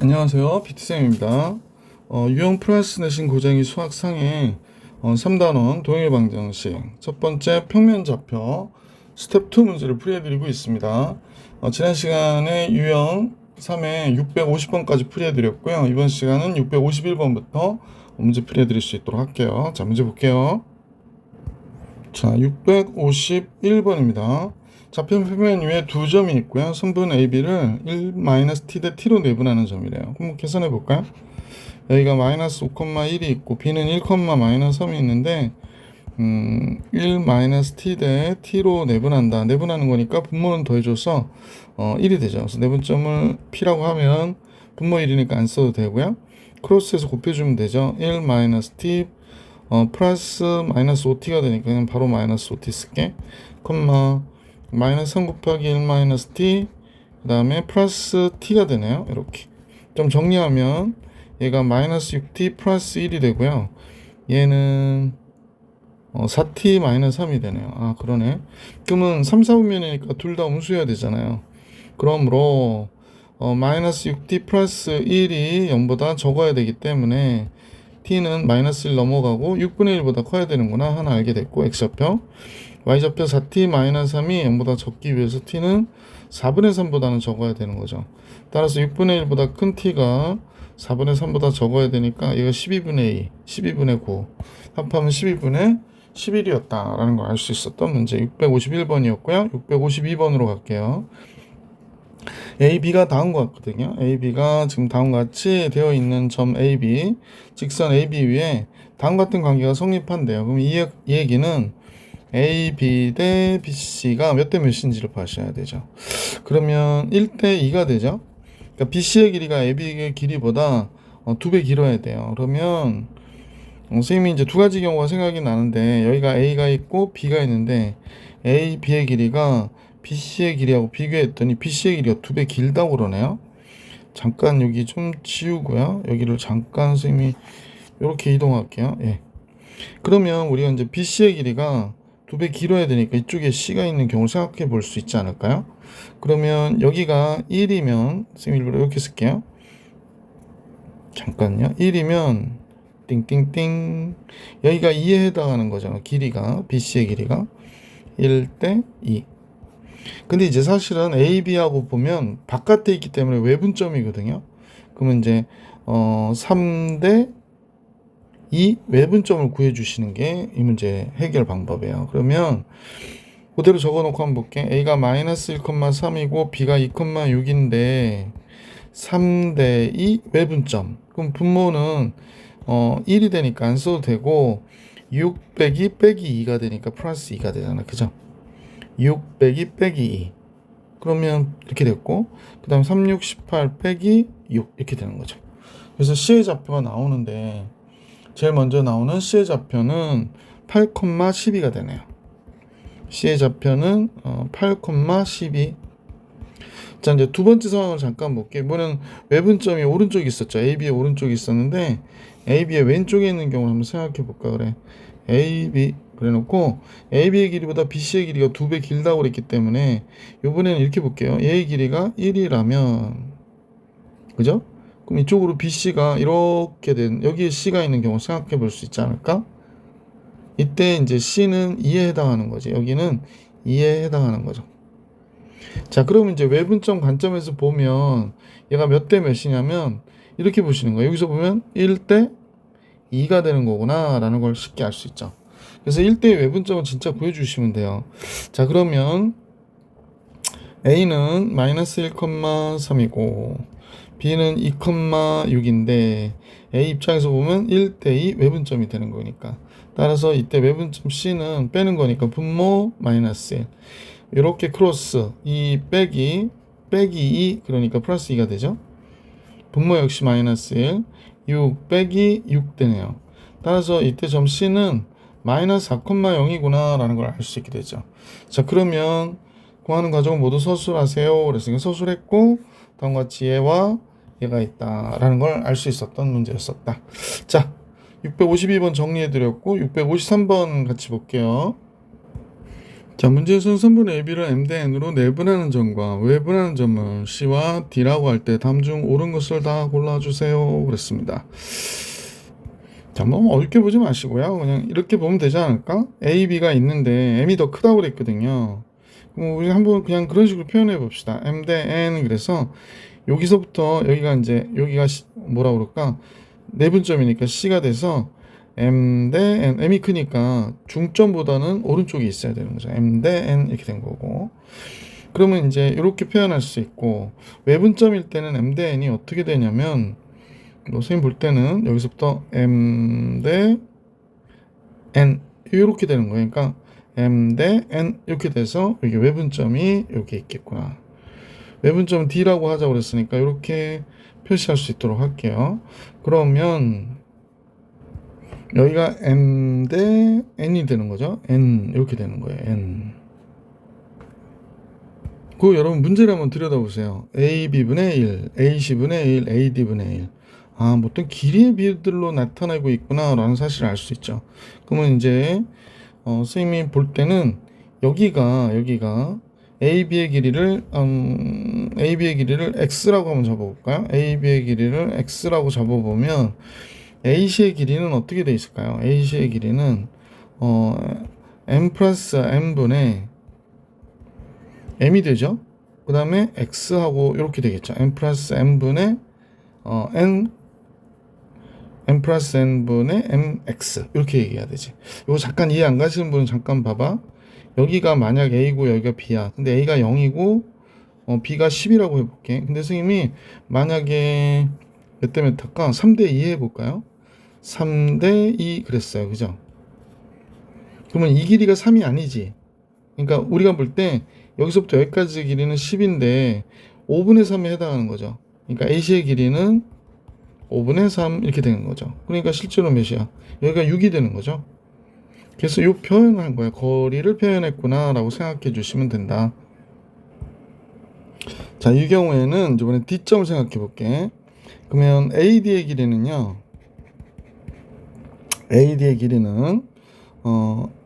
안녕하세요. 비트쌤입니다. 유형 플러스 내신 고쟁이 수학 상해 3단원 동일 방정식 첫 번째 평면 좌표 스텝 2 문제를 풀이해드리고 있습니다. 지난 시간에 유형 3에 650번까지 풀이해드렸고요. 이번 시간은 651번부터 문제 풀이해드릴 수 있도록 할게요. 자, 문제 볼게요. 자, 651번입니다. 좌표 평면 위에 두 점이 있고요. 선분 AB를 1-t 대 t로 내분하는 점이래요. 그럼 계산해 볼까요? 여기가 마이너스 5,1이 있고 b는 1,-3이 있는데 1-t 대 t로 내분한다. 내분하는 거니까 분모는 더해줘서 1이 되죠. 그래서 내분점을 p라고 하면 분모 1이니까 안 써도 되고요. 크로스해서 곱해주면 되죠. 1-t 플러스 마이너스 5t가 되니까 그냥 바로 마이너스 5t 쓸게. 마이너스 3 곱하기 1 마이너스 t 그 다음에 플러스 t가 되네요. 이렇게 좀 정리하면 얘가 마이너스 6t 플러스 1이 되고요. 얘는 4t 마이너스 3이 되네요. 아, 그러네. 그러면 3, 4분면이니까 둘 다 음수여야 되잖아요. 그러므로 마이너스 6t 플러스 1이 0보다 적어야 되기 때문에 t는 마이너스 1 넘어가고 6분의 1보다 커야 되는구나 하나 알게 됐고, x좌표 y좌표 4t 마이너스 3이 0보다 적기 위해서 t는 4분의 3보다는 적어야 되는 거죠. 따라서 6분의 1보다 큰 t가 4분의 3보다 적어야 되니까 이거 12분의 2, 12분의 9 합하면 12분의 11이었다 라는 걸 알 수 있었던 문제 651번이었고요. 652번으로 갈게요. A, B가 다음과 같거든요. A, B가 지금 다음과 같이 되어 있는 점 A, B, 직선 A, B 위에 다음 같은 관계가 성립한대요. 그럼 이 얘기는 A, B 대 B, C가 몇 대 몇인지를 봐셔야 되죠. 그러면 1대 2가 되죠. 그러니까 B, C의 길이가 A, B의 길이보다 2배 길어야 돼요. 그러면 선생님이 이제 두 가지 경우가 생각이 나는데, 여기가 A가 있고 B가 있는데 A, B의 길이가 BC의 길이하고 비교했더니 BC의 길이가 2배 길다고 그러네요. 잠깐 여기 좀 지우고요. 여기를 잠깐 선생님이 이렇게 이동할게요. 예. 그러면 우리가 이제 BC의 길이가 2배 길어야 되니까 이쪽에 C가 있는 경우를 생각해 볼 수 있지 않을까요? 그러면 여기가 1이면 선생님 일부러 이렇게 쓸게요. 잠깐요. 1이면 띵띵띵 여기가 2에 해당하는 거잖아. 길이가 BC의 길이가 1대 2. 근데 이제 사실은 A, B하고 보면 바깥에 있기 때문에 외분점이거든요. 그러면 이제 3대 2 외분점을 구해주시는 게 이 문제 해결 방법이에요. 그러면 그대로 적어놓고 한번 볼게. A가 마이너스 1,3이고 B가 2,6인데 3대 2 외분점. 그럼 분모는 1이 되니까 안 써도 되고 6 빼기 2가 되니까 플러스 2가 되잖아. 그죠? 6 빼기 2 그러면 이렇게 됐고, 그 다음 3, 6, 18 빼기 6 이렇게 되는 거죠. 그래서 C의 좌표가 나오는데 제일 먼저 나오는 C의 좌표는 8,12가 되네요. C의 좌표는 8,12. 자, 이제 두 번째 상황을 잠깐 볼게요. 이번엔 외분점이 오른쪽에 있었죠. AB의 오른쪽에 있었는데 AB의 왼쪽에 있는 경우를 한번 생각해 볼까 그래. AB 그래놓고 AB의 길이보다 BC의 길이가 2배 길다고 그랬기 때문에 이번에는 이렇게 볼게요. A의 길이가 1이라면 그죠? 그럼 이쪽으로 BC가 이렇게 된 여기에 C가 있는 경우 생각해 볼 수 있지 않을까? 이때 이제 C는 2에 해당하는 거지. 여기는 2에 해당하는 거죠. 자, 그러면 이제 외분점 관점에서 보면 얘가 몇 대 몇이냐면 이렇게 보시는 거예요. 여기서 보면 1대 2가 되는 거구나 라는 걸 쉽게 알 수 있죠. 그래서 1대2 외분점을 진짜 구해주시면 돼요. 자, 그러면 A는 마이너스 1,3이고 B는 2,6인데 A 입장에서 보면 1대2 외분점이 되는 거니까, 따라서 이때 외분점 C는 빼는 거니까 분모 마이너스 1 이렇게 크로스 2 빼기 2 그러니까 플러스 2가 되죠. 분모 역시 마이너스 1 6 빼기 6 되네요. 따라서 이때 점 C는 마이너스 4,0이구나 라는 걸 알 수 있게 되죠. 자, 그러면 구하는 과정을 모두 서술하세요. 그래서 서술했고 다음과 같이 얘와 얘가 있다 라는 걸 알 수 있었던 문제였었다. 자, 652번 정리해 드렸고 653번 같이 볼게요. 자, 문제에서는 선분 AB를 M 대 N으로 내분하는 점과 외분하는 점을 C와 D라고 할 때 다음 중 옳은 것을 다 골라주세요. 그랬습니다. 자, 뭐 어렵게 보지 마시고요. 그냥 이렇게 보면 되지 않을까? A, B가 있는데 M이 더 크다고 그랬거든요. 그럼 우리 한번 그냥 그런 식으로 표현해 봅시다. M 대 N. 그래서 여기서부터 여기가 이제 여기가 뭐라 그럴까? 내분점이니까 C가 돼서 M 대 N. M이 크니까 중점보다는 오른쪽에 있어야 되는 거죠. M 대 N 이렇게 된 거고. 그러면 이제 이렇게 표현할 수 있고, 외분점일 때는 M 대 N이 어떻게 되냐면, 선생님 볼 때는 여기서부터 M 대 N 이렇게 되는 거예요. 그러니까 M 대 N 이렇게 돼서 여기 외분점이 여기 있겠구나. 외분점 D라고 하자고 그랬으니까 이렇게 표시할 수 있도록 할게요. 그러면 여기가 M 대 N이 되는 거죠. N 이렇게 되는 거예요. N. 그 여러분 문제를 한번 들여다보세요. AB분의 1, AC분의 1, AD분의 1. 아, 뭐 어떤 길이의 비들로 나타나고 있구나라는 사실을 알 수 있죠. 그러면 이제 선생님이 볼 때는 여기가 AB의 길이를 X라고 한번 잡아볼까요? AB의 길이를 X라고 잡아보면 AC의 길이는 어떻게 돼 있을까요? AC의 길이는 M 플러스 M분의 M이 되죠. 그 다음에 X하고 이렇게 되겠죠. M 플러스 M분의 M 플러스 N분의 MX 이렇게 얘기해야 되지. 이거 잠깐 이해 안 가시는 분은 잠깐 봐봐. 여기가 만약 A고 여기가 B야. 근데 A가 0이고 B가 10이라고 해볼게. 근데 선생님이 만약에 몇 대 몇 할까? 3대 2 해볼까요? 3대 2 그랬어요. 그죠? 그러면 이 길이가 3이 아니지. 그러니까 우리가 볼 때 여기서부터 여기까지 길이는 10인데 5분의 3에 해당하는 거죠. 그러니까 AC의 길이는 5분의 3 이렇게 되는 거죠. 그러니까 실제로 몇이야? 여기가 6이 되는 거죠. 그래서 이 표현을 한 거야. 거리를 표현했구나 라고 생각해 주시면 된다. 자, 이 경우에는 이번에 D점을 생각해 볼게. 그러면 AD의 길이는요. AD의 길이는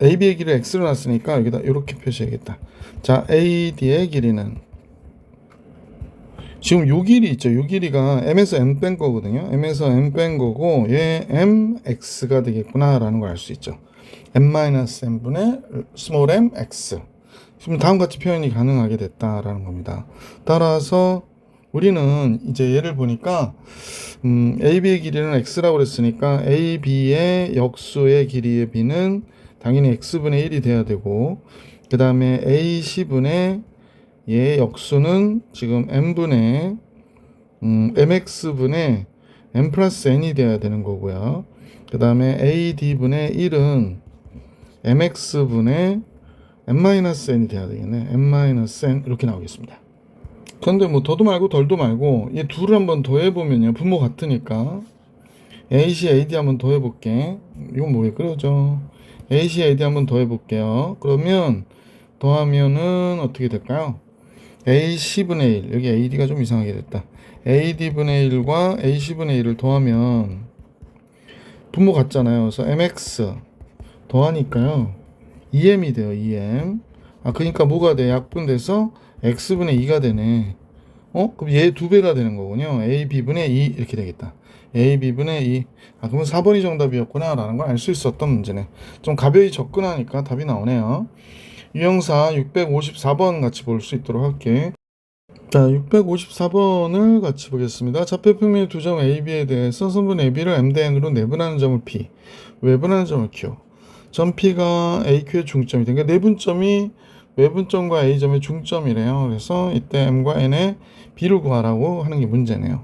AB의 길이를 X로 놨으니까 여기다 이렇게 표시해야겠다. 자, AD의 길이는 지금 요 길이 있죠. 요 길이가 M에서 M 뺀 거거든요. M에서 M 뺀 거고 얘 MX가 되겠구나 라는 걸 알 수 있죠. M-M분의 small m x. 지금 다음과 같이 표현이 가능하게 됐다라는 겁니다. 따라서 우리는 이제 얘를 보니까 AB의 길이는 X라고 그랬으니까 AB의 역수의 길이의 B는 당연히 X분의 1이 돼야 되고, 그 다음에 AC분의 얘 역수는 지금 M분의 MX분의 M 플러스 N이 돼야 되는 거고요. 그 다음에 AD분의 1은 MX분의 M-N이 돼야 되겠네. M-N 이렇게 나오겠습니다. 그런데 뭐 더도 말고 덜도 말고 얘 둘을 한번 더해보면요. 분모 같으니까 AC, AD 한번 더해볼게. 이건 뭐 왜 그러죠? AC, AD 한번 더해볼게요. 그러면 더하면은 어떻게 될까요? AC분의 1, 여기 AD가 좀 이상하게 됐다. AD분의 1과 AC분의 1을 더하면 분모 같잖아요. 그래서 MX 더하니까요 2m이 돼요. 2m. 아, 그러니까 뭐가 돼? 약분돼서 X분의 2가 되네. 그럼 얘 2배가 되는 거군요. AB분의 2 이렇게 되겠다. AB분의 2. 아, 그러면 4번이 정답이었구나 라는 걸 알 수 있었던 문제네. 좀 가벼이 접근하니까 답이 나오네요. 유형사 654번 같이 볼 수 있도록 할게. 자, 654번을 같이 보겠습니다. 좌표평면의 두 점 AB에 대해서 선분 AB를 M 대 N으로 내분하는 점을 P, 외분하는 점을 Q. 점 P가 AQ의 중점이 되니까 내분점이 외분점과 A점의 중점이래요. 그래서 이때 M과 N의 B를 구하라고 하는 게 문제네요.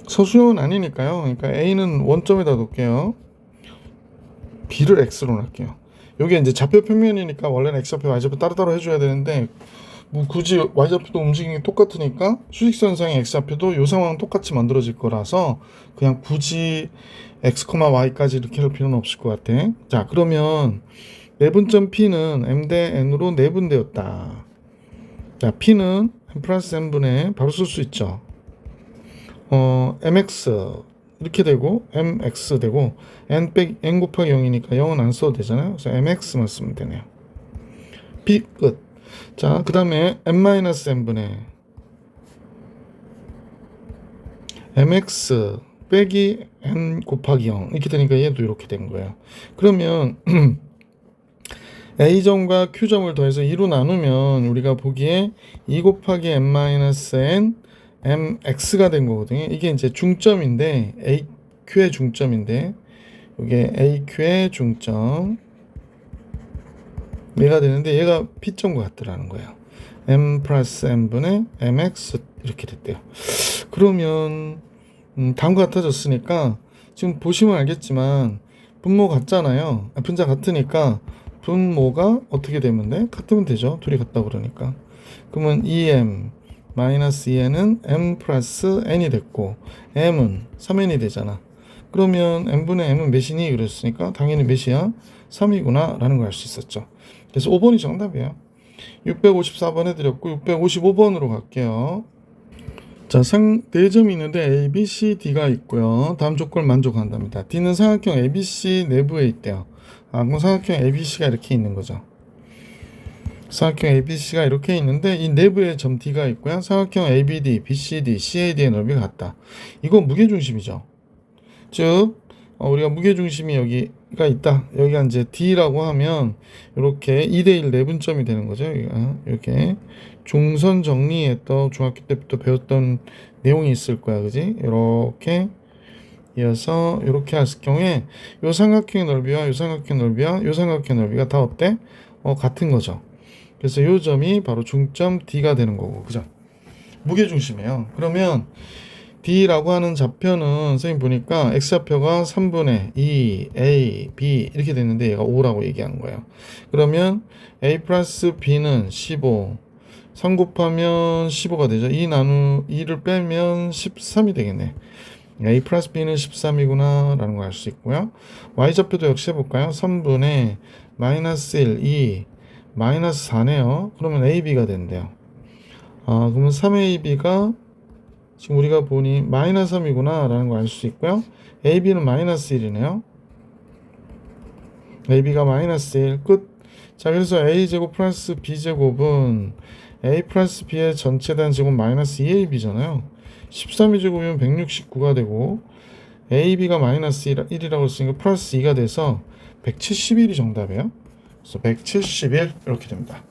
서술형은 아니니까요. 그러니까 A는 원점에다 놓을게요. B를 X로 놓을게요. 여기 이제 좌표 평면이니까 원래는 X좌표, Y좌표 따로따로 해줘야 되는데 뭐 굳이 Y좌표도 움직임이 똑같으니까 수직선상의 X좌표도 이 상황은 똑같이 만들어질 거라서 그냥 굳이 X, Y까지 이렇게 할 필요는 없을 것 같아. 자, 그러면 내분점 P는 M 대 N으로 내분되었다. 자, P는 M 플러스 N분의 바로 쓸 수 있죠. MX 이렇게 되고 MX 되고 N 곱하기 0이니까 0은 안 써도 되잖아요. 그래서 MX만 쓰면 되네요. B 끝. 자, 그 다음에 n-n분의 mx 빼기 n 곱하기 0 이렇게 되니까 얘도 이렇게 된 거예요. 그러면 A점과 Q점을 더해서 2로 나누면 우리가 보기에 2 곱하기 n-n mx가 된 거거든요. 이게 이제 중점인데 AQ의 중점인데 이게 AQ의 중점 얘가 되는데 얘가 P점과 같더라는 거예요. m 플러스 n분의 mx 이렇게 됐대요. 그러면 다음과 같아졌으니까 지금 보시면 알겠지만 분모 같잖아요. 분자 같으니까 분모가 어떻게 되면 돼? 같으면 되죠. 둘이 같다 그러니까. 그러면 2m 마이너스 2n은 m 플러스 n이 됐고 m은 3n이 되잖아. 그러면 n분의 m은 몇이니? 그랬으니까 당연히 몇이야? 3이구나 라는 걸 알 수 있었죠. 그래서 5번이 정답이에요. 654번 해드렸고 655번으로 갈게요. 자, 4점이 있는데 A, B, C, D가 있고요. 다음 조건을 만족한답니다. D는 삼각형 ABC 내부에 있대요. 그럼 삼각형 ABC가 이렇게 있는 거죠. 삼각형 ABC가 이렇게 있는데 이 내부에 점 D가 있고요. 삼각형 ABD, BCD, CAD의 넓이가 같다. 이거 무게중심이죠. 즉 우리가 무게중심이 여기가 있다. 여기가 이제 D라고 하면 이렇게 2대1 내분점이 되는 거죠. 여기가 이렇게 종선 정리했던 중학교 때부터 배웠던 내용이 있을 거야, 그지? 이렇게 이어서 이렇게 했을 경우에 요 삼각형의 넓이와 요 삼각형 넓이와 요 삼각형 넓이가 다 어때? 같은 거죠. 그래서 요 점이 바로 중점 D가 되는 거고, 그죠? 무게중심이에요. 그러면 D라고 하는 좌표는 선생님 보니까 X좌표가 3분의 2 A, B 이렇게 됐는데 얘가 5라고 얘기한 거예요. 그러면 A 플러스 B는 15 3 곱하면 15가 되죠. 2를 빼면 13이 되겠네. A 플러스 B는 13이구나 라는 걸 알 수 있고요. Y좌표도 역시 해볼까요? 3분의 마이너스 1, 2 마이너스 4네요. 그러면 AB가 된대요. 그러면 3AB가 지금 우리가 보니 마이너스 3이구나 라는 걸 알 수 있고요. AB는 마이너스 1이네요. AB가 마이너스 1 끝. 자, 그래서 A제곱 플러스 B제곱은 A 플러스 B의 전체 단 제곱 마이너스 2AB잖아요. 13의 제곱이면 169가 되고 AB가 마이너스 1이라고 했으니까 플러스 2가 돼서 171이 정답이에요. 그래서 171 이렇게 됩니다.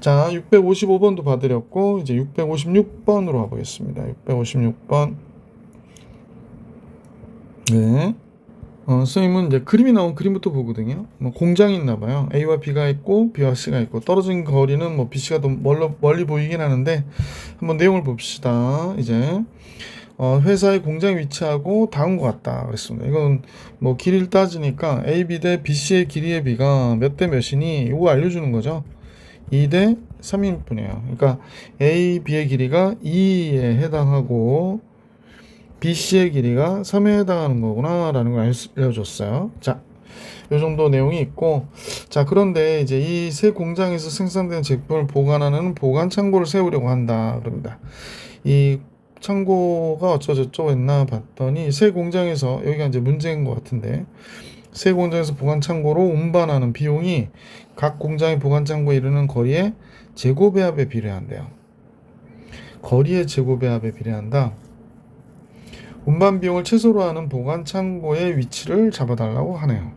자, 655번도 봐드렸고 이제 656번으로 가보겠습니다. 656번. 네. 선생님은 이제 그림이 나온 그림부터 보거든요. 공장이 있나 봐요. A와 B가 있고 B와 C가 있고 떨어진 거리는 BC가 더 멀리 보이긴 하는데 한번 내용을 봅시다. 이제 회사의 공장 위치하고 다음과 같다 그랬습니다. 이건 길이를 따지니까 AB 대 BC의 길이의 비가 몇 대 몇이니 이거 알려주는 거죠. 2 대 3일 뿐이에요. 그러니까 A, B의 길이가 2에 해당하고 BC의 길이가 3에 해당하는 거구나 라는 걸 알려줬어요. 자, 요 정도 내용이 있고, 자, 그런데 이제 이 새 공장에서 생산된 제품을 보관하는 보관 창고를 세우려고 한다 그럽니다. 이 창고가 어쩌저쩌고 했나 봤더니 새 공장에서, 여기가 이제 문제인 것 같은데, 새 공장에서 보관 창고로 운반하는 비용이 각 공장의 보관 창고에 이르는 거리의 제곱배합에 비례한대요. 거리의 제곱배합에 비례한다. 운반 비용을 최소로 하는 보관 창고의 위치를 잡아달라고 하네요.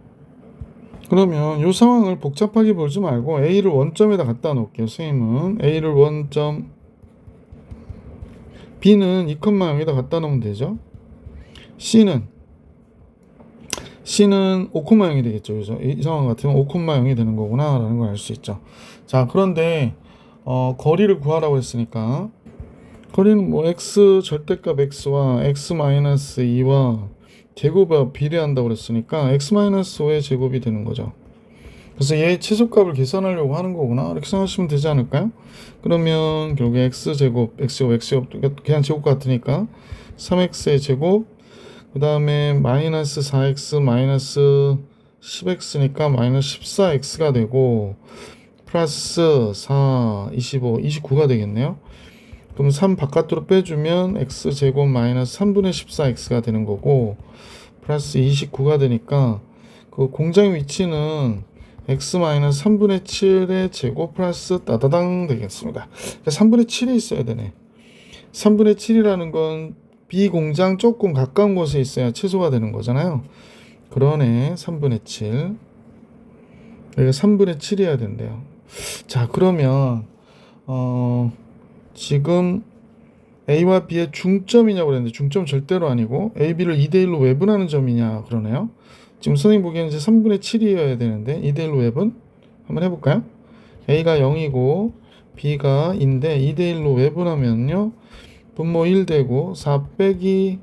그러면 이 상황을 복잡하게 보지 말고 A를 원점에다 갖다 놓을게요. 선생님은 A를 원점, B는 2,0에다 갖다 놓으면 되죠. C는 5,0이 되겠죠. 그래서 이 상황 같으면 5,0이 되는 거구나 라는 걸 알 수 있죠. 자, 그런데 거리를 구하라고 했으니까 거리는 x 절대값 x와 x-2와 제곱이 비례한다고 그랬으니까 x-5의 제곱이 되는 거죠. 그래서 얘의 최소값을 계산하려고 하는 거구나 이렇게 생각하시면 되지 않을까요? 그러면 결국에 x제곱, x제곱 그냥 제곱 같으니까 3x의 제곱 그 다음에 마이너스 4x 마이너스 10x니까 마이너스 14x가 되고 플러스 4, 25, 29가 되겠네요. 그럼 3 바깥으로 빼주면 x제곱 마이너스 3분의 14x가 되는 거고 플러스 29가 되니까 그 공장 위치는 x-3분의 7의 제곱 플러스 따다당 되겠습니다. 3분의 7이 있어야 되네. 3분의 7이라는 건 B 공장 조금 가까운 곳에 있어야 최소가 되는 거잖아요. 그러네. 3분의 7. 여기가 3분의 7이어야 된대요. 자, 그러면 지금 A와 B의 중점이냐고 그랬는데 중점 절대로 아니고 A, B를 2대1로 외분하는 점이냐 그러네요. 지금 선생님 보기에는 이제 3분의 7이어야 되는데 2대1로 외분 한번 해볼까요? A가 0이고 B가 2인데 2대1로 외분하면요 분모 1 되고 4 빼기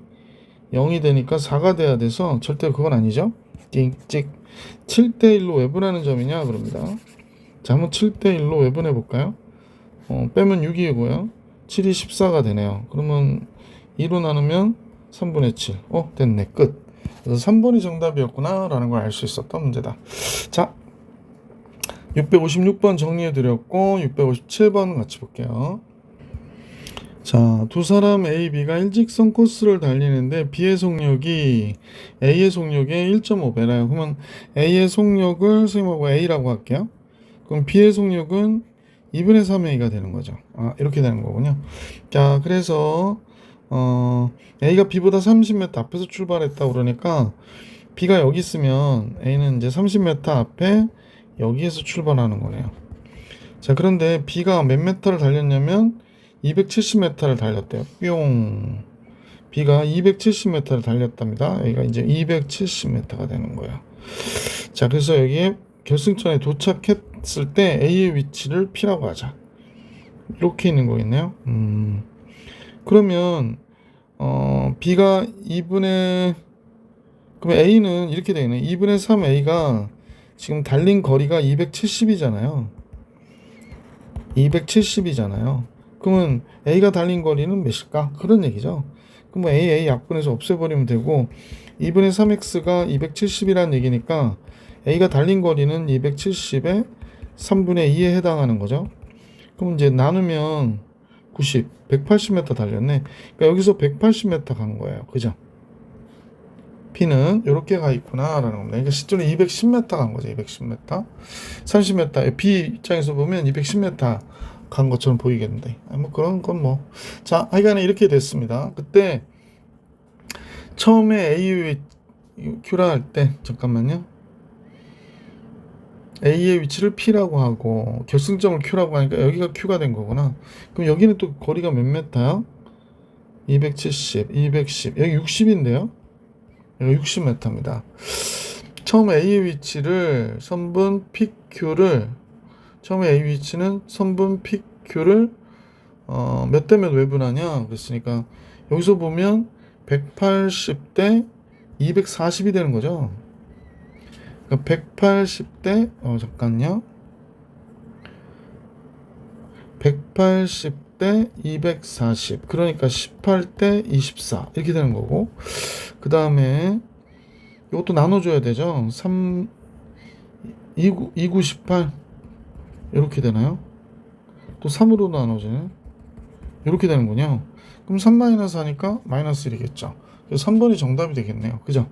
0이 되니까 4가 돼야 돼서 절대로 그건 아니죠. 찍찍 7대1로 외분하는 점이냐 그럽니다. 자, 한번 7대1로 외분해 볼까요? 빼면 6이고요 7이 14가 되네요. 그러면 2로 나누면 3분의 7. 됐네. 끝. 그래서 3번이 정답이었구나 라는 걸 알 수 있었던 문제다. 자, 656번 정리해드렸고 657번 같이 볼게요. 자, 두 사람 A, B가 일직선 코스를 달리는데 B의 속력이 A의 속력의 1.5배라요. 그러면 A의 속력을 선생님하고 A라고 할게요. 그럼 B의 속력은 2분의 3A가 되는 거죠. 이렇게 되는 거군요. 자, 그래서 A가 B보다 30m 앞에서 출발했다 그러니까 B가 여기 있으면 A는 이제 30m 앞에 여기에서 출발하는 거네요. 자, 그런데 B가 몇 m를 달렸냐면 270m를 달렸대요. 뿅. B가 270m를 달렸답니다. 여기가 이제 270m가 되는 거예요. 자, 그래서 여기에 결승점에 도착했을 때 A의 위치를 P라고 하자. 이렇게 있는 거겠네요. 그러면 B가 2분의 그럼 A는 이렇게 되겠네. 2분의 3A가 지금 달린 거리가 270이잖아요. 270이잖아요. 그러면 A가 달린 거리는 몇일까? 그런 얘기죠. 그럼 A 약분해서 없애버리면 되고 2분의 3X가 270이라는 얘기니까 A가 달린 거리는 270에 3분의 2에 해당하는 거죠. 그럼 이제 나누면 90, 180m 달렸네. 그러니까 여기서 180m 간 거예요. 그죠? P는 이렇게 가 있구나 라는 겁니다. 그러니까 실제로 210m 간 거죠. 210m. 30m. B 입장에서 보면 210m 간 것처럼 보이겠는데. 뭐 그런 건 뭐. 자, 하여간에 이렇게 됐습니다. 그때 처음에 A, Q라 할 때 잠깐만요. A의 위치를 P라고 하고 결승점을 Q라고 하니까 여기가 Q가 된 거구나. 그럼 여기는 또 거리가 몇 m야? 270, 210, 여기 60인데요. 여기 60m입니다. 처음에 A의 위치를 선분 PQ를 처음에 A 위치는 선분 PQ를 몇 대 몇 외분하냐 그랬으니까 여기서 보면 180대 240이 되는 거죠. 그러니까 180대 잠깐요. 180대 240 그러니까 18대 24 이렇게 되는 거고 그 다음에 이것도 나눠줘야 되죠. 3 29 18 이렇게 되나요? 또 3으로 나눠지네. 이렇게 되는군요. 그럼 3 마이너스 하니까 마이너스 1이겠죠. 그래서 3번이 정답이 되겠네요. 그죠?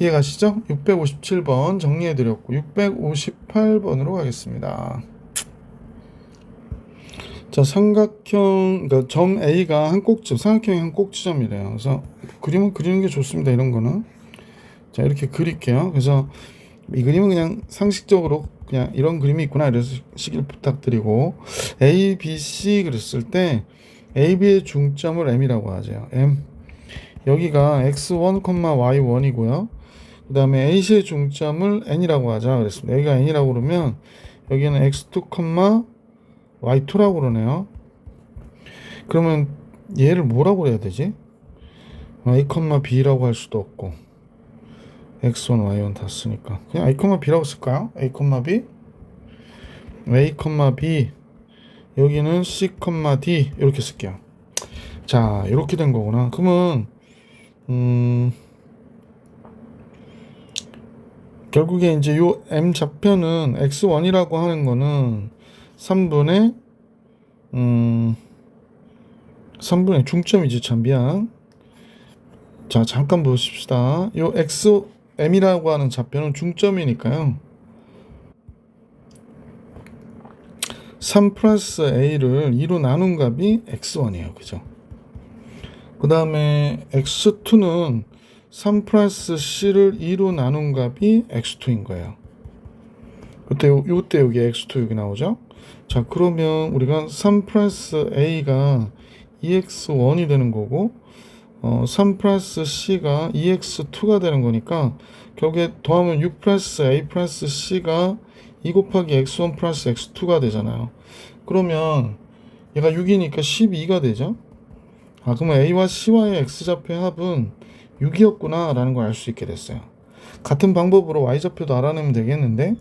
이해가시죠? 657번 정리해드렸고 658번으로 가겠습니다. 자, 삼각형, 그러니까 점 A가 한 꼭지, 삼각형이 한 꼭지점이래요. 그래서 그림은 그리는 게 좋습니다. 이런 거는. 자, 이렇게 그릴게요. 그래서 이 그림은 그냥 상식적으로 그냥 이런 그림이 있구나 이러시길 부탁드리고 A, B, C 그랬을 때 A, B의 중점을 M이라고 하죠. M. 여기가 X1, Y1이고요. 그 다음에 A씨의 중점을 N이라고 하자 그랬습니다. 여기가 N이라고 그러면 여기는 X2, Y2라고 그러네요. 그러면 얘를 뭐라고 해야 되지? A, B라고 할 수도 없고 X1, Y1 다 쓰니까 그냥 A, B라고 쓸까요? A, B A, B 여기는 C, D 이렇게 쓸게요. 자, 이렇게 된 거구나. 그러면 결국에 이제 요 M 좌표는 X1이라고 하는 거는 3분의 중점이지 참 미안. 자, 잠깐 보십시다. 요 M이라고 하는 좌표는 중점이니까요. 3 플러스 a를 2로 나눈 값이 x1이에요. 그죠? 그 다음에 x2는 3 플러스 c를 2로 나눈 값이 x2인 거예요. 이때 여기 x2 여기 나오죠? 자, 그러면 우리가 3 플러스 a가 2x1이 되는 거고 3 플러스 c가 2x2가 되는 거니까 결국에 더하면 6 플러스 a 플러스 c가 2 곱하기 x1 플러스 x2가 되잖아요. 그러면 얘가 6이니까 12가 되죠. 아, 그러면 a와 c와의 x좌표의 합은 6이었구나 라는 걸 알 수 있게 됐어요. 같은 방법으로 y좌표도 알아내면 되겠는데,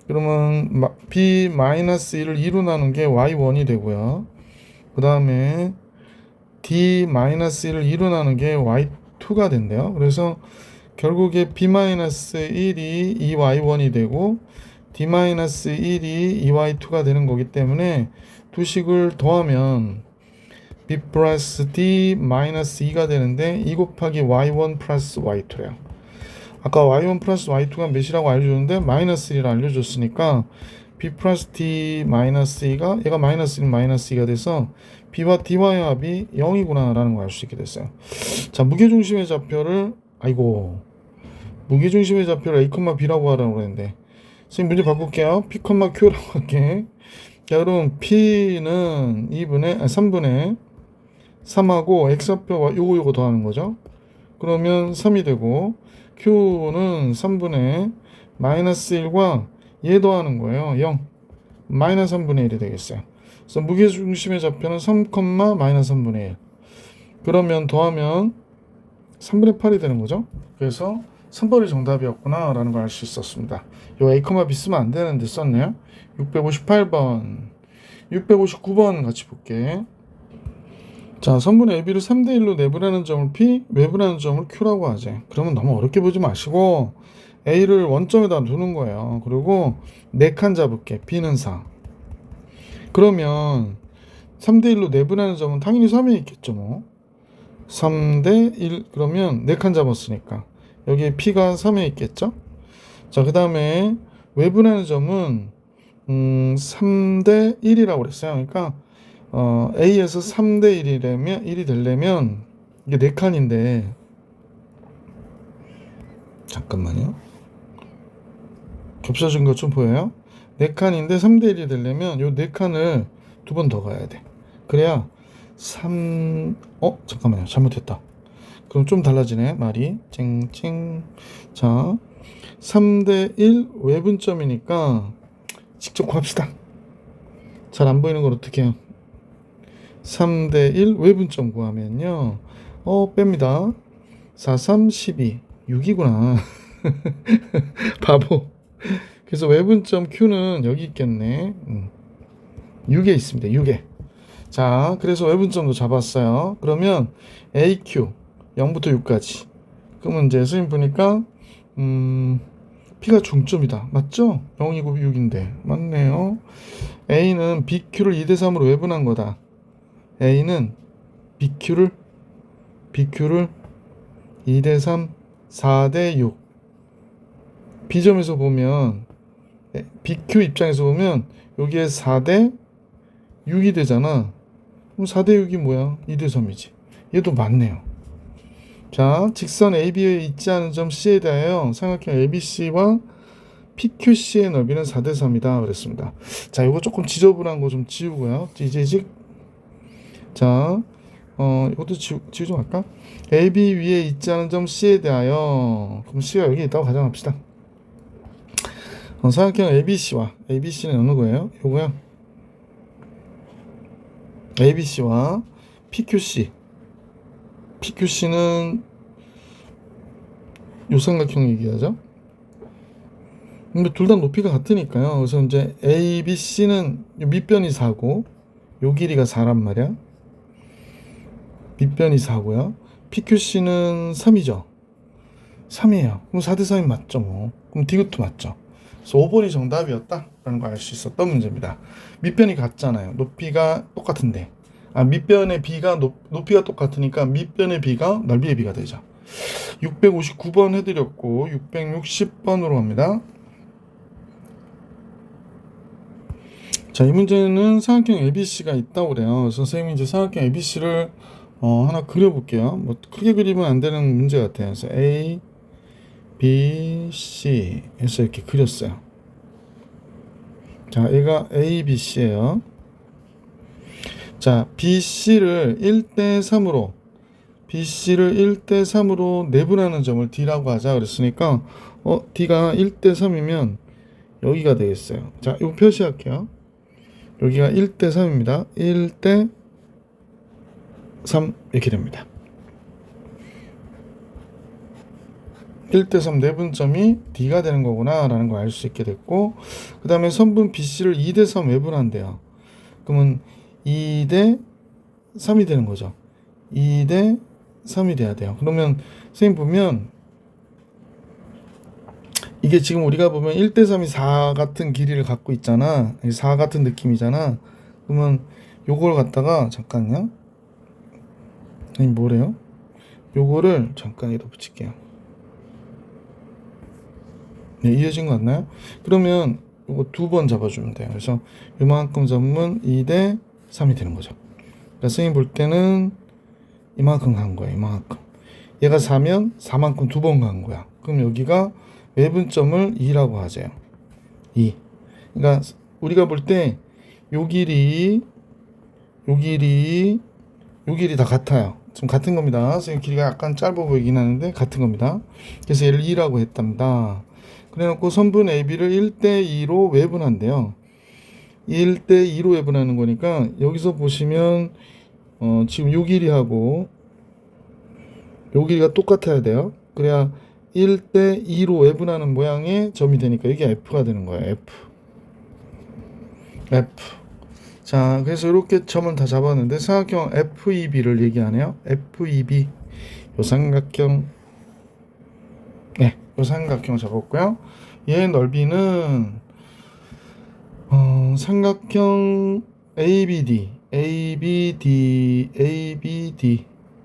그러면 b-1을 2로 나눈 게 y1이 되고요. 그 다음에 d-1을 2로 나눈 게 y2가 된대요. 그래서 결국에 b-1이 2y1이 되고 d-1이 2y2가 되는 거기 때문에 두 식을 더하면 b 플러스 d 마이너스 2가 되는데 2 곱하기 y1 플러스 y2래요. 아까 y1 플러스 y2가 몇이라고 알려줬는데 마이너스 1이라고 알려줬으니까 b 플러스 d 마이너스 2가 얘가 마이너스 1 마이너스 2가 돼서 b와 d와의 합이 0이구나 라는 걸 알 수 있게 됐어요. 자, 무게중심의 좌표를 무게중심의 좌표를 a, b라고 하라고 그랬는데 선생님 문제 바꿀게요. p, q라고 할게. 자, 그럼 p는 3분의 3하고 x좌표와 요거 더하는 거죠. 그러면 3이 되고 q는 3분의 마이너스 1과 얘 더하는 거예요. 0 마이너스 3분의 1이 되겠어요. 그래서 무게중심의 좌표는 3, 마이너스 3분의 1. 그러면 더하면 3분의 8이 되는 거죠. 그래서 3번이 정답이었구나 라는 걸 알 수 있었습니다. 요 a, b 쓰면 안 되는데 썼네요. 658번 659번 같이 볼게. 자, 선분의 AB를 3대1로 내분하는 점을 P, 외분하는 점을 Q라고 하지. 그러면 너무 어렵게 보지 마시고 A를 원점에다 두는 거예요. 그리고 4칸 잡을게. B는 4. 그러면 3대1로 내분하는 점은 당연히 3에 있겠죠. 뭐 3대1 그러면 4칸 잡았으니까 여기에 P가 3에 있겠죠. 자, 그 다음에 외분하는 점은 3대1이라고 그랬어요. 그러니까 A에서 3대 1이 되려면 이게 4칸인데 잠깐만요. 겹쳐진 것 좀 보여요? 4칸인데 3대 1이 되려면 요 4칸을 2번 더 가야 돼. 그래야 잠깐만요. 잘못했다. 그럼 좀 달라지네. 말이 쨍쨍. 자, 3대 1 외분점이니까 직접 구합시다. 잘 안 보이는 걸 어떻게 해요? 3대 1 외분점 구하면요. 뺍니다. 4, 3, 12. 6이구나. 바보. 그래서 외분점 Q는 여기 있겠네. 6에 있습니다. 6에. 자, 그래서 외분점도 잡았어요. 그러면 AQ 0부터 6까지. 그러면 이제 선생님 보니까 P가 중점이다. 맞죠? 0이고 6인데. 맞네요. A는 BQ를 2대 3으로 외분한 거다. A는 BQ를 2대 3, 4대 6. B점에서 보면 BQ 입장에서 보면 여기에 4대 6이 되잖아. 그럼 4대 6이 뭐야? 2대 3이지. 얘도 맞네요. 자, 직선 AB에 있지 않은 점 C에 대하여 삼각형 ABC와 PQC의 넓이는 4대 3이다 그랬습니다. 자, 이거 조금 지저분한 거 좀 지우고요. 자, 이것도 지우지 말까? AB 위에 있지 않은 점 C에 대하여, 그럼 C가 여기 있다고 가정합시다. 삼각형 ABC와 ABC는 어느 거예요? 요거요. ABC와 PQC는 요 삼각형 얘기하죠. 근데 둘 다 높이가 같으니까요. 그래서 이제 ABC는 밑변이 4고 요 길이가 4란 말이야. 밑변이 4고요. PQC는 3이죠. 3이에요. 그럼 4대 3이 맞죠, 뭐. 그럼 D것도 맞죠. 그래서 5번이 정답이었다라는 걸 알 수 있었던 문제입니다. 밑변이 같잖아요. 높이가 똑같은데. 밑변의 B가 높이가 똑같으니까 밑변의 B가 넓이의 B가 되죠. 659번 해드렸고 660번으로 갑니다. 자, 이 문제는 삼각형 ABC가 있다고 그래요. 그래서 선생님이 이제 삼각형 ABC를 하나 그려볼게요. 뭐 크게 그리면 안 되는 문제 같아요. 그래서 A, B, C 해서 이렇게 그렸어요. 자, 얘가 A, B, C예요. 자, BC를 1대3으로 BC를 1대3으로 내분하는 점을 D라고 하자 그랬으니까 D가 1대3이면 여기가 되겠어요. 자, 이거 표시할게요. 여기가 1대3입니다. 1대3 이렇게 됩니다. 1대3 내분점이 D가 되는 거구나 라는 걸 알 수 있게 됐고, 그 다음에 선분 BC를 2대3 외분한대요. 그러면 2대3이 되는 거죠. 2대3이 돼야 돼요. 그러면 선생님 보면 이게 지금 우리가 보면 1대3이 4 같은 길이를 갖고 있잖아. 4 같은 느낌이잖아. 그러면 요걸 갖다가 잠깐요. 아니 뭐래요? 요거를 잠깐 여기다 붙일게요. 네, 이해진 거 같나요? 그러면 요거 2번 잡아주면 돼요. 그래서 요만큼 잡으면 2대3이 되는 거죠. 그러니까 선생님 볼 때는 이만큼 간 거예요. 이만큼. 얘가 4면 4만큼 2번 간 거야. 그럼 여기가 외분점을 2라고 하세요. 2. 그러니까 우리가 볼 때 요 길이 다 같아요. 지금 같은 겁니다. 선생님 길이가 약간 짧아 보이긴 하는데 같은 겁니다. 그래서 얘를 2라고 했답니다. 그래놓고 선분 AB를 1대2로 외분한대요. 1대2로 외분하는 거니까 여기서 보시면 지금 요 길이하고 요 길이가 똑같아야 돼요. 그래야 1대2로 외분하는 모양의 점이 되니까 이게 F가 되는 거예요. F. 자, 그래서 이렇게 점을 다 잡았는데 삼각형 FEB를 얘기하네요. FEB. 요 삼각형. 네, 요 삼각형 잡았고요. 얘의 넓이는 삼각형 ABD.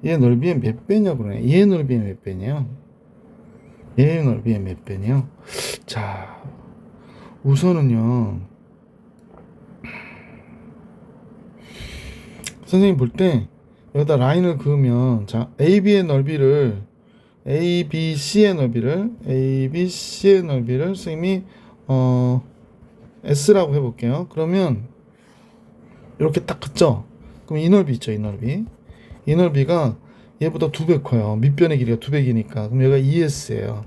얘 넓이의 몇 배냐고 그러네. 얘 넓이의 몇 배냐? 얘 넓이의 몇 배냐? 자, 우선은요. 선생님 볼 때 여기다 라인을 그으면 자, ABC의 넓이를 선생님이 S라고 해볼게요. 그러면 이렇게 딱 긋죠? 그럼 이 넓이 있죠, 이 넓이. 이 넓이가 얘보다 2배 커요. 밑변의 길이가 2배기니까. 그럼 얘가 ES예요.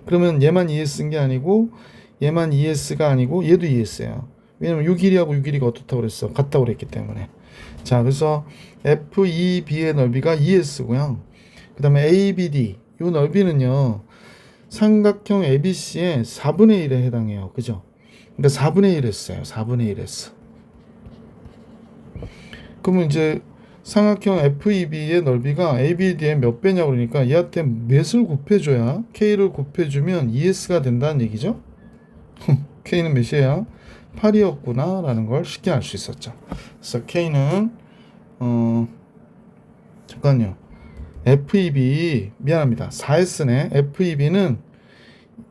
그러면 얘만 ES인 게 아니고 얘만 ES가 아니고 얘도 ES예요. 왜냐면 이 길이하고 이 길이가 어떻다고 그랬어? 같다고 그랬기 때문에. 자, 그래서 FEB의 넓이가 ES고요. 그 다음에 ABD 이 넓이는요 삼각형 ABC의 4분의 1에 해당해요. 그죠? 그러니까 4분의 1 했어요. 4분의 1 했어. 그러면 이제 삼각형 FEB의 넓이가 ABD의 몇 배냐고 그러니까 얘한테 몇을 곱해줘야 K를 곱해주면 ES가 된다는 얘기죠. K는 몇이에요? 8이었구나 라는 걸 쉽게 알 수 있었죠. 그래서 K는 잠깐요. FEB 미안합니다. 4S네. FEB는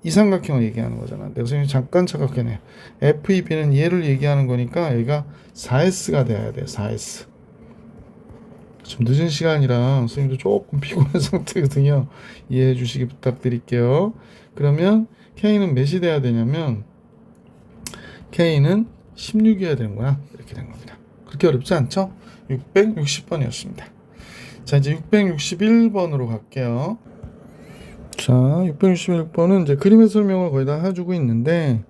이 삼각형을 얘기하는 거잖아. 내가 선생님 잠깐 착각했네요. FEB는 얘를 얘기하는 거니까 여기가 4S가 돼야 돼. 4S. 좀 늦은 시간이라 선생님도 조금 피곤한 상태거든요. 이해해 주시기 부탁드릴게요. 그러면 K는 몇이 돼야 되냐면 K는 16이어야 되는 거야. 이렇게 된 겁니다. 그렇게 어렵지 않죠? 660번이었습니다. 자, 이제 661번으로 갈게요. 자, 661번은 이제 그림의 설명을 거의 다 해주고 있는데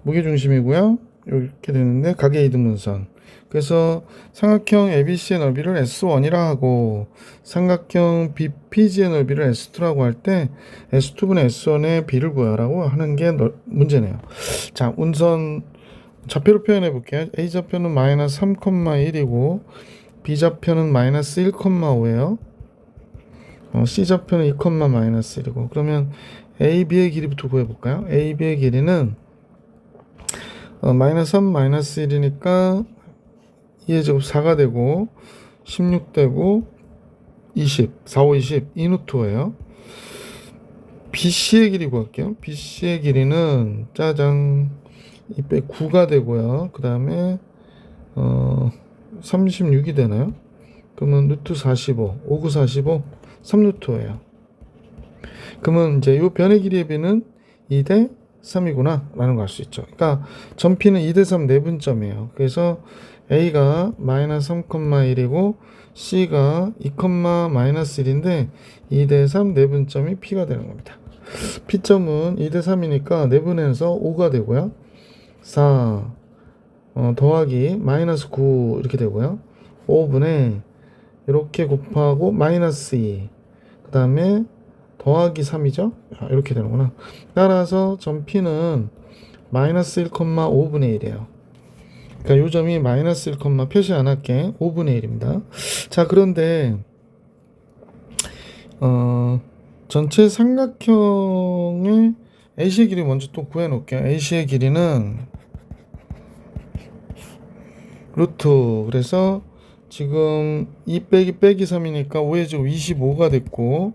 무게중심이고요. 이렇게 되는데 가계 이등분선. 그래서 삼각형 ABC의 넓이를 S1이라 하고 삼각형 BPG의 넓이를 S2라고 할 때 S2분의 S1의 B를 구하라고 하는 게 문제네요. 자, 우선 좌표로 표현해 볼게요. A좌표는 마이너스 3,1이고 B좌표는 마이너스 1,5예요. C좌표는 2, 마이너스 1이고 그러면 AB의 길이부터 구해볼까요? AB의 길이는 마이너스 3, 마이너스 1이니까 2의 제곱 4가 되고 16 되고 20, 4, 5, 20 2루트예요. BC의 길이 구할게요. BC의 길이는 짜잔 2 빼기 9가 되고요. 그 다음에 36이 되나요? 그러면 루트 45, 5, 9, 45, 3루트예요. 그러면 이제 이 변의 길이의 비는 2대 3이구나 라는 걸 알 수 있죠. 그러니까 전피는 2대 3 내분점이에요. 그래서 A가 마이너스 3,1이고 C가 2, 마이너스 1인데 2대 3 내분점이 P가 되는 겁니다. P점은 2대 3이니까 내분해서 5가 되고요. 4 더하기 마이너스 9 이렇게 되고요. 5분의 이렇게 곱하고 마이너스 2 그 다음에 더하기 3이죠. 이렇게 되는구나. 따라서 점 P는 마이너스 1,5분의 1이에요. 그러니까 요 점이 마이너스 1, 표시 안 할게. 5분의 1입니다. 자, 그런데 전체 삼각형의 AC의 길이 먼저 또 구해 놓을게요. AC의 길이는 루트, 그래서 지금 2 빼기 3이니까 5의 제곱 25가 됐고,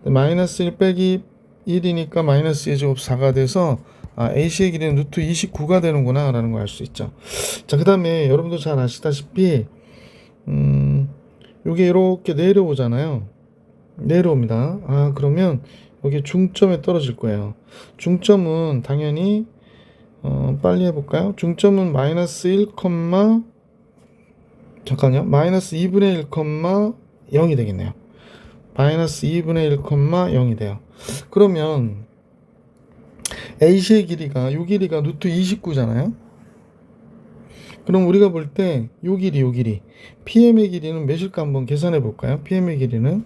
마이너스 1 빼기 1이니까 마이너스 2의 제곱 4가 돼서 AC의 길이는 루트 29가 되는구나 라는 걸 알 수 있죠. 자, 그 다음에 여러분도 잘 아시다시피 요게 이렇게 내려오잖아요. 내려옵니다. 그러면 여기 중점에 떨어질 거예요. 중점은 당연히 빨리 해볼까요? 중점은 마이너스 1, 잠깐요. 마이너스 2분의 1, 0이 되겠네요. 마이너스 2분의 1, 0이 돼요. 그러면 AC의 길이가, 요 길이가 루트 29잖아요. 그럼 우리가 볼 때 요 길이 PM의 길이는 몇일까 한번 계산해 볼까요? PM의 길이는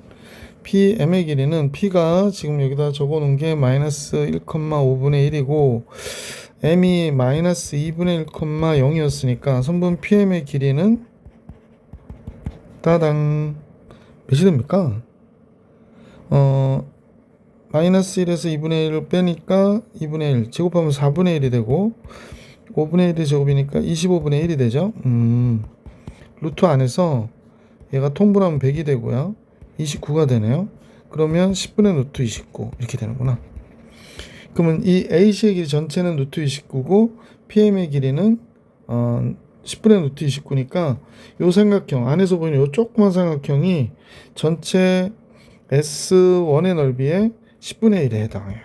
P가 지금 여기다 적어 놓은 게 마이너스 1,5분의 1이고 M이 마이너스 2분의 1, 0이었으니까 선분 PM의 길이는 따당 몇이 됩니까? 마이너스 1에서 2분의 1을 빼니까 2분의 1 제곱하면 4분의 1이 되고 5분의 1이 제곱이니까 25분의 1이 되죠. 루트 안에서 얘가 통분하면 100이 되고요. 29가 되네요. 그러면 10분의 루트 29 이렇게 되는구나. 그러면 이 AC의 길이 전체는 루트 29고 PM의 길이는 10분의 루트 29니까 요 삼각형 안에서 보이는 요 조그만 삼각형이 전체 S1의 넓이의 10분의 1에 해당해요.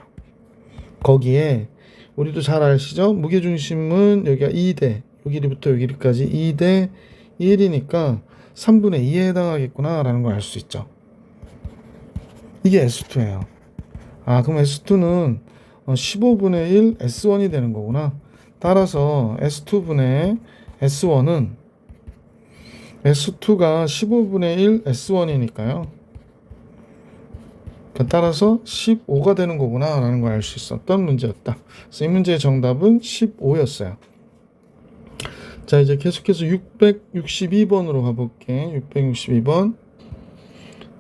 거기에 우리도 잘 아시죠? 무게중심은 여기가 2대 요 길이부터 요 길이까지 2대 1이니까 3분의 2에 해당하겠구나 라는 걸 알 수 있죠. 이게 S2예요. 그럼 S2는 15분의 1 S1이 되는 거구나. 따라서 S2분의 S1은 S2가 15분의 1 S1이니까요. 따라서 15가 되는 거구나 라는 걸 알 수 있었던 문제였다. 그래서 이 문제의 정답은 15였어요. 자, 이제 계속해서 662번으로 가볼게. 662번.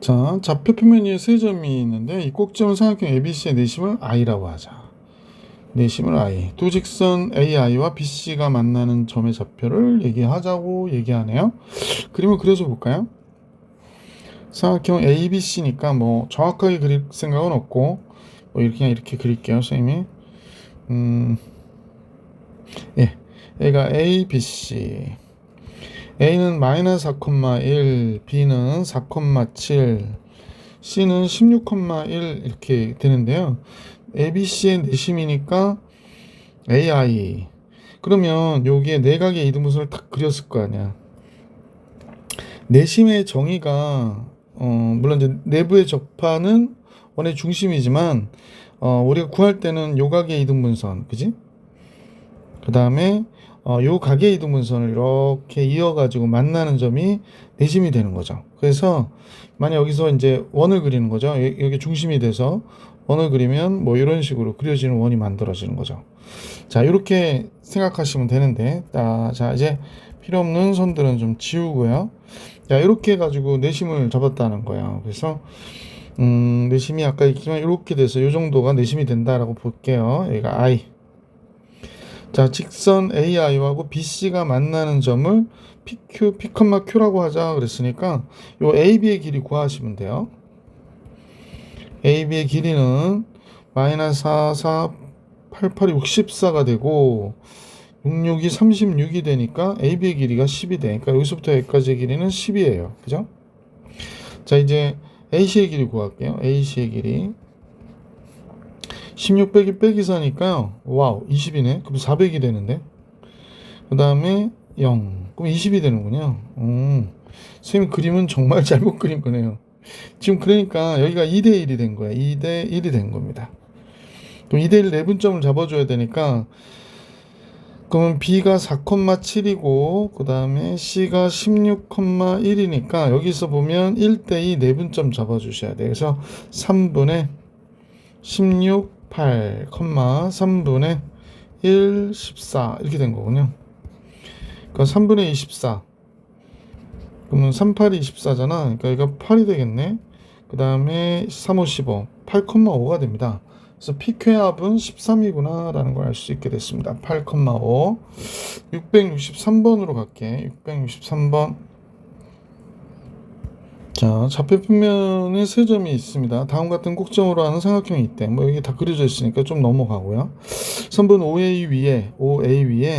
자, 좌표 표면 위에 세 점이 있는데 이 꼭지점을 삼각형 ABC의 내심을 I라고 하자. 내심을 I. 두 직선 AI와 BC가 만나는 점의 좌표를 얘기하자고 얘기하네요. 그림을 그려줘 볼까요? 삼각형 ABC니까 뭐 정확하게 그릴 생각은 없고 뭐 그냥 이렇게 그릴게요, 선생님이. 예, 얘가 ABC. A는 마이너스 4,1, B는 4,7, C는 16,1 이렇게 되는데요. ABC의 내심이니까 AI. 그러면 여기에 내각의 이등분선을 딱 그렸을 거 아니야. 내심의 정의가 물론 이제 내부의 적파는 원의 중심이지만 우리가 구할 때는 요 각의 이등분선, 그지? 그 다음에 요 각의 이등분선을 이렇게 이어가지고 만나는 점이 내심이 되는 거죠. 그래서 만약 여기서 이제 원을 그리는 거죠. 여기 중심이 돼서 원을 그리면 뭐 이런 식으로 그려지는 원이 만들어지는 거죠. 자, 이렇게 생각하시면 되는데, 자, 이제 필요 없는 선들은 좀 지우고요. 자, 이렇게 해가지고 내심을 잡았다는 거예요. 그래서 내심이 아까 얘기했지만 이렇게 돼서 이 정도가 내심이 된다라고 볼게요. 여기가 I. 자, 직선 AI하고 BC가 만나는 점을 PQ, P,Q라고 하자 그랬으니까 요 AB의 길이 구하시면 돼요. AB의 길이는 마이너스 4, 4, 8, 8이 64가 되고 66이 36이 되니까 AB의 길이가 10이 돼. 그러니까 여기서부터 여기까지의 길이는 10이에요. 그죠? 자, 이제 AC의 길이 구할게요. AC의 길이 16 빼기 4니까요. 와우, 20이네. 그럼 400이 되는데. 그 다음에 0. 그럼 20이 되는군요. 선생님 그림은 정말 잘못 그린 거네요. 지금 그러니까 여기가 2대1이 된 거야. 2대1이 된 겁니다. 그럼 2대1 내분점을 잡아줘야 되니까 그러면 B가 4,7이고 그 다음에 C가 16,1이니까 여기서 보면 1대2 내분점 잡아주셔야 돼요. 그래서 3분의 16, 8, 3분의 1, 14 이렇게 된 거군요. 그러니까 3분의 24 그러면 3, 8이 24잖아. 그러니까 여기가 8이 되겠네. 그 다음에 3, 5, 15 8,5가 됩니다. 그래서 PQ합은 13이구나 라는 걸 알 수 있게 됐습니다. 8,5 663번으로 갈게. 663번. 자, 좌표평면에 세 점이 있습니다. 다음 같은 꼭점으로 하는 삼각형이 있대. 뭐 여기 다 그려져 있으니까 좀 넘어가고요. 선분 OA 위에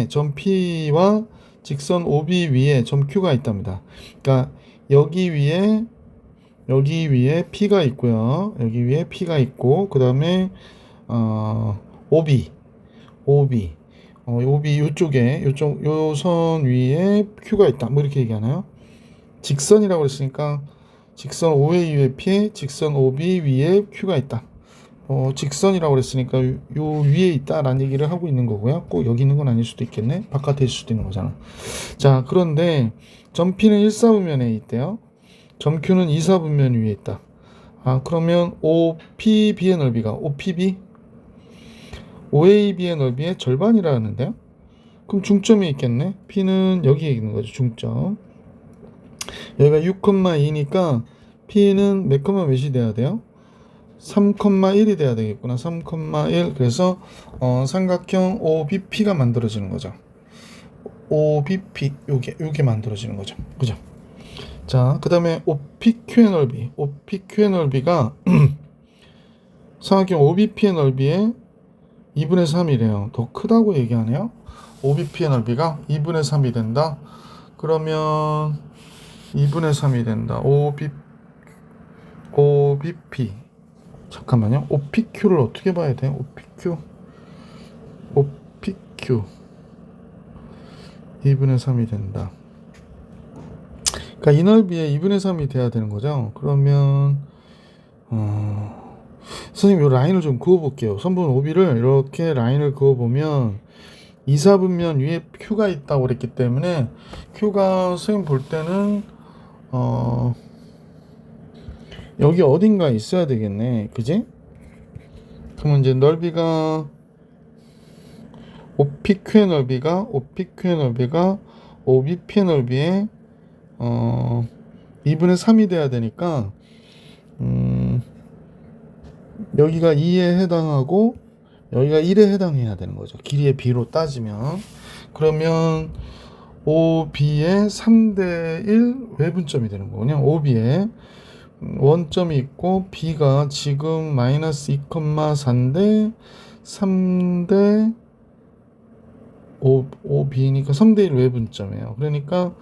점 P와 직선 OB 위에 점 Q가 있답니다. 그러니까 여기 위에 P가 있고요. 여기 위에 P가 있고 그 다음에 OB 요쪽에 요 선 위에 Q가 있다. 뭐 이렇게 얘기하나요? 직선이라고 했으니까 직선 OA 위에 P, 직선 OB 위에 Q가 있다. 직선이라고 했으니까 요 위에 있다라는 얘기를 하고 있는 거고요. 꼭 여기 있는 건 아닐 수도 있겠네. 바깥에 있을 수도 있는 거잖아. 자, 그런데 점 P는 1사분면에 있대요. 점 Q는 2사분면 위에 있다. 그러면 OPB의 넓이가 OPB OAB의 넓이의 절반이라는데요. 그럼 중점이 있겠네. P는 여기에 있는 거죠. 중점. 여기가 6,2니까 P는 몇 컴마 몇이 돼야 돼요? 3,1이 돼야 되겠구나. 3,1. 그래서 삼각형 OBP가 만들어지는 거죠. OBP 요게 만들어지는 거죠. 그죠? 자, 그 다음에 OPQ의 넓이. OPQ의 넓이가 삼각형 OBP의 넓이의 2분의 3이래요. 더 크다고 얘기하네요. OBP의 넓이가 2분의 3이 된다. 그러면 2분의 3이 된다. OBP. 잠깐만요. OPQ를 어떻게 봐야 돼요? OPQ 2분의 3이 된다. 그러니까 이 넓이에 2분의 3이 돼야 되는 거죠. 그러면 선생님 이 라인을 좀 그어볼게요. 선분 OB를 이렇게 라인을 그어보면 2, 4분면 위에 Q가 있다고 그랬기 때문에 Q가 선생님 볼 때는 여기 어딘가 있어야 되겠네. 그지? 그러면 이제 넓이가 OPQ의 넓이가 OBP의 넓이에 2분의 3이 돼야 되니까 여기가 2에 해당하고 여기가 1에 해당해야 되는 거죠. 길이의 비로 따지면. 그러면 OB의 3대 1 외분점이 되는 거군요. OB에 원점이 있고 B가 지금 마이너스 2,4인데 3대 5B니까 3대 1 외분점이에요. 그러니까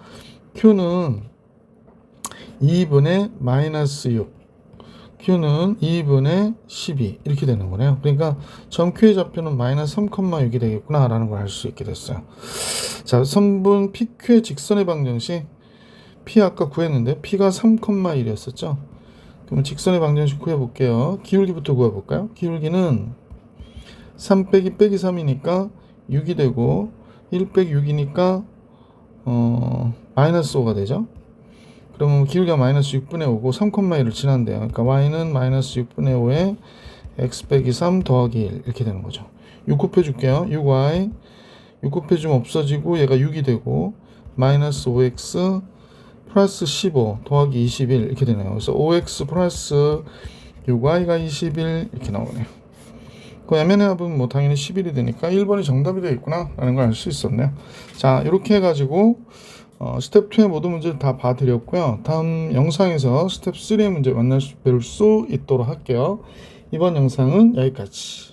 Q는 2분의 마이너스 6 Q는 2분의 12 이렇게 되는 거네요. 그러니까 점 Q의 좌표는 마이너스 3,6이 되겠구나 라는 걸 알 수 있게 됐어요. 자, 선분 PQ의 직선의 방정식 P 아까 구했는데 P가 3,1이었었죠. 그럼 직선의 방정식 구해볼게요. 기울기부터 구해볼까요? 기울기는 3 빼기 3이니까 6이 되고 1 빼기 6이니까 마이너스 5가 되죠. 그러면 기울기가 마이너스 6분의 5고 3,1을 지난대요. 그러니까 y는 마이너스 6분의 5에 x 빼기 3 더하기 1 이렇게 되는 거죠. 6 곱해줄게요. 6y 6 곱해주면 없어지고 얘가 6이 되고 마이너스 5x 플러스 15 더하기 21 이렇게 되네요. 그래서 5x 플러스 6y가 21 이렇게 나오네요. 그 야면의 합은 뭐 당연히 11이 되니까 1번이 정답이 되겠구나 라는 걸 알 수 있었네요. 자, 이렇게 해가지고 스텝 2의 모든 문제를 다 봐드렸고요. 다음 영상에서 스텝 3의 문제 뵐 수 있도록 할게요. 이번 영상은 여기까지.